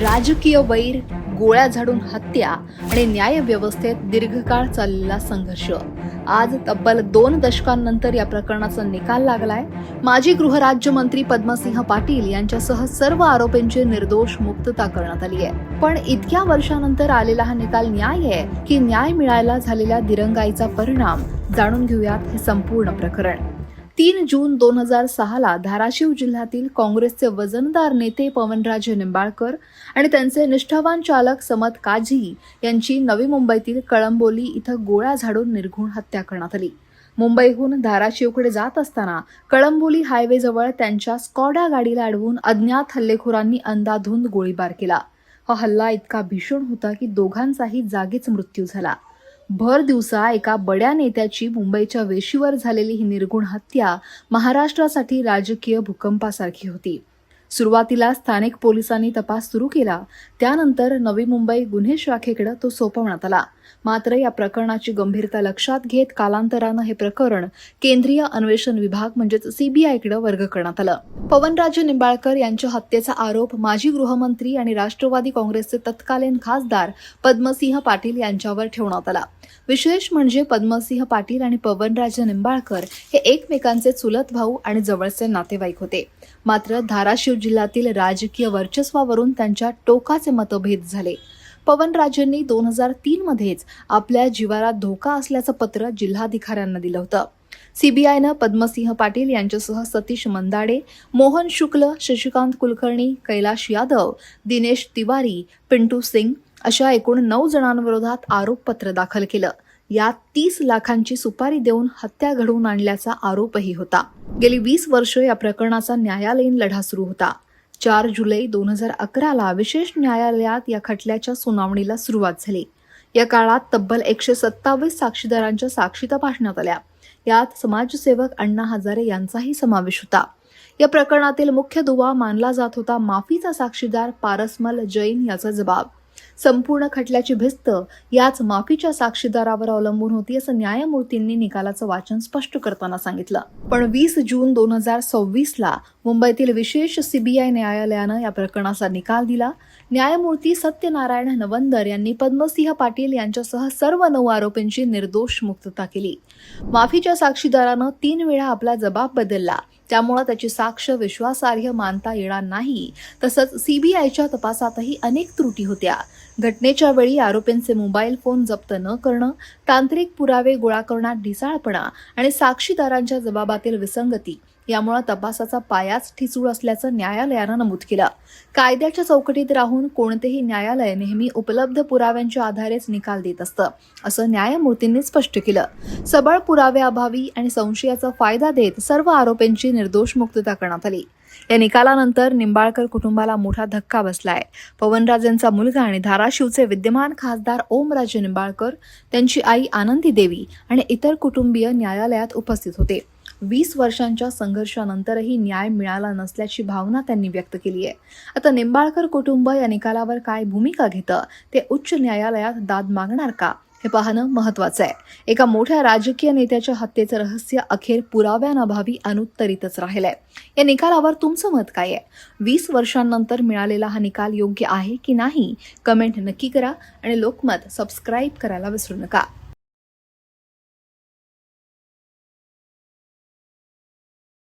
राजकीय वैर, गोळ्या झाडून हत्या आणि न्यायव्यवस्थेत दीर्घकाळ चाललेला संघर्ष. आज तब्बल 2 दशकांनंतर या प्रकरणाचा निकाल लागलाय. माजी गृहराज्यमंत्री पद्मसिंह पाटील यांच्यासह सर्व आरोपींची निर्दोष मुक्तता करण्यात आली आहे. पण इतक्या वर्षानंतर आलेला हा निकाल न्याय आहे की न्याय मिळायला झालेल्या दिरंगाईचा परिणाम? जाणून घेऊयात हे संपूर्ण प्रकरण. 3 जून 2006 धाराशिव जिल्ह्यातील काँग्रेसचे वजनदार नेते पवनराजे निंबाळकर आणि त्यांचे निष्ठावान चालक समत काझी यांची नवी मुंबईतील कळंबोली इथं गोळ्या झाडून निर्घृण हत्या करण्यात आली. मुंबईहून धाराशिवकडे जात असताना कळंबोली हायवेजवळ त्यांच्या स्कॉडा गाडीला अडवून अज्ञात हल्लेखोरांनी अंधाधुंद गोळीबार केला. हा हल्ला इतका भीषण होता की दोघांचाही जागीच मृत्यू झाला. भर दिवसा एका बड्या नेत्याची मुंबईच्या वेशीवर झालेली ही निर्घृण हत्या महाराष्ट्रासाठी राजकीय भूकंपासारखी होती. सुरुवातीला स्थानिक पोलिसांनी तपास सुरू केला. त्यानंतर नवी मुंबई गुन्हे शाखेकडे तो सोपवण्यात आला. मात्र या प्रकरणाची गंभीरता लक्षात घेत कालांतरानं हे प्रकरण केंद्रीय अन्वेषण विभाग म्हणजेच सीबीआयकडे वर्ग करण्यात आलं. पवनराजे निंबाळकर यांच्या हत्येचा आरोप माजी गृहमंत्री आणि राष्ट्रवादी काँग्रेसचे तत्कालीन खासदार पद्मसिंह पाटील यांच्यावर ठेवण्यात आला. विशेष म्हणजे पद्मसिंह पाटील आणि पवनराजे निंबाळकर हे एकमेकांचे चुलत भाऊ आणि जवळचे नातेवाईक होते. मात्र धाराशिव जिल्ह्यातील राजकीय वर्चस्वावरून त्यांच्या टोकाचे मतभेद झाले. पवनराजेंनी 2003 मध्येच आपल्या जीवाला धोका असल्याचं पत्र जिल्हाधिकाऱ्यांना दिलं होतं. सीबीआयनं पद्मसिंह पाटील यांच्यासह सतीश मंदाडे, मोहन शुक्ल, शशिकांत कुलकर्णी, कैलाश यादव, दिनेश तिवारी, पिंटू सिंग अशा एकूण 9 जणांविरोधात आरोपपत्र दाखल केलं. यात 30 लाखांची सुपारी देऊन हत्या घडवून आणल्याचा आरोपही होता. गेली 20 वर्ष या प्रकरणाचा न्यायालयीन लढा सुरू होता. 4 जुलै 2011 विशेष न्यायालयात या खटल्याच्या सुनावणीला सुरुवात झाली. या काळात तब्बल 127 साक्षीदारांच्या साक्षी तपासण्यात आल्या. यात समाजसेवक अण्णा हजारे यांचाही समावेश होता. या प्रकरणातील मुख्य दुवा मानला जात होता माफीचा साक्षीदार पारसमल जैन याचा जबाब. संपूर्ण खटल्याची भिस्त याच माफीच्या साक्षीदारावर अवलंबून होती असं न्यायमूर्तींनी निकालाचं वाचन स्पष्ट करताना सांगितलं. पण 20 जून 2026 मुंबईतील विशेष सीबीआय न्यायालयानं या प्रकरणाचा निकाल दिला. न्यायमूर्ती सत्यनारायण नवंदर यांनी पद्मसिंह पाटील यांच्यासह सर्व 9 आरोपींची निर्दोष मुक्तता केली. माफीच्या साक्षीदारानं 3 वेळा आपला जबाब बदलला. त्यामुळे त्याची साक्ष विश्वासार्ह मानता येणार नाही. तसंच सीबीआयच्या तपासातही अनेक त्रुटी होत्या. घटनेच्या वेळी आरोपींचे मोबाईल फोन जप्त न करणं, तांत्रिक पुरावे गोळा करण्यात ढिसाळपणा आणि साक्षीदारांच्या जबाबातील विसंगती यामुळे तपासाचा पायाच ठिसूळ असल्याचं न्यायालयानं नमूद केलं. कायद्याच्या चौकटीत राहून कोणतेही न्यायालय नेहमी उपलब्ध पुराव्यांच्या आधारेच निकाल देत असतं, असं न्यायमूर्तींनी स्पष्ट केलं. सबळ पुराव्याअभावी आणि संशयाचा फायदा देत सर्व आरोपींची निर्दोष मुक्तता करण्यात आली. या निकालानंतर निंबाळकर कुटुंबाला मोठा धक्का बसलाय. पवनराजेंचा मुलगा आणि धाराशिवचे विद्यमान खासदार ओमराजे निंबाळकर, त्यांची आई आनंदी देवी आणि इतर कुटुंबीय न्यायालयात उपस्थित होते. 20 वर्षांच्या संघर्षानंतरही न्याय मिळाला नसल्याची भावना त्यांनी व्यक्त केली आहे. आता निंबाळकर कुटुंब या निकालावर काय भूमिका घेतं, ते उच्च न्यायालयात दाद मागणार का, हे पाहणं महत्त्वाचं आहे. एका मोठ्या राजकीय नेत्याच्या हत्येचं रहस्य अखेर पुराव्यांअभावी अनुत्तरितच राहिलंय. या निकालावर तुमचं मत काय आहे? 20 वर्षांनंतर मिळालेला हा निकाल योग्य आहे की नाही? कमेंट नक्की करा आणि लोकमत सबस्क्राईब करायला विसरू नका.